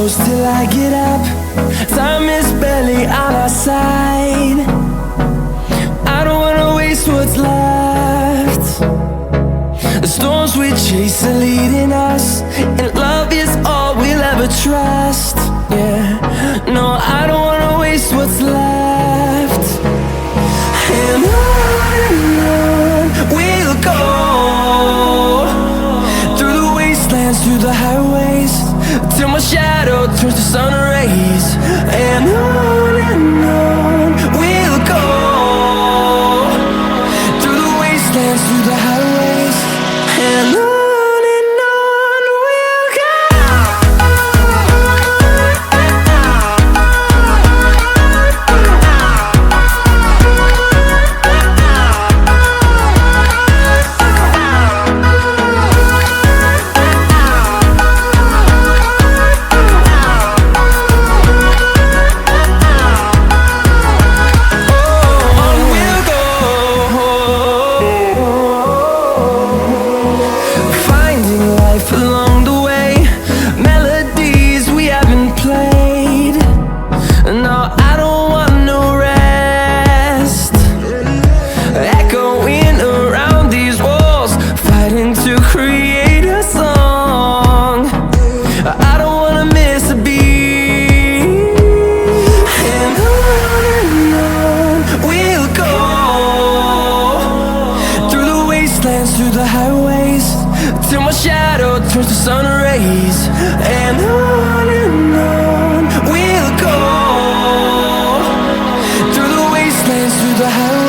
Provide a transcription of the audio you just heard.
close till I get up. Time is barely on our side. I don't wanna waste what's left. The storms we chase are leading us, and love is all we'll ever trust. Yeah, no, I don't wanna waste what's left. And on we'll go, through the wastelands, through the highways, till my shadow turns to sun rays. And on we'll go, through the wastelands, through the highways, and on. Along the way, melodies we haven't played. No, I don't want no rest. Echoing around these walls, fighting to create a song. I don't wanna miss a beat. And on we'll go, through the wastelands, through the highways, till my shadow turns to sun rays. And on we'll go, through the wastelands, through the highways.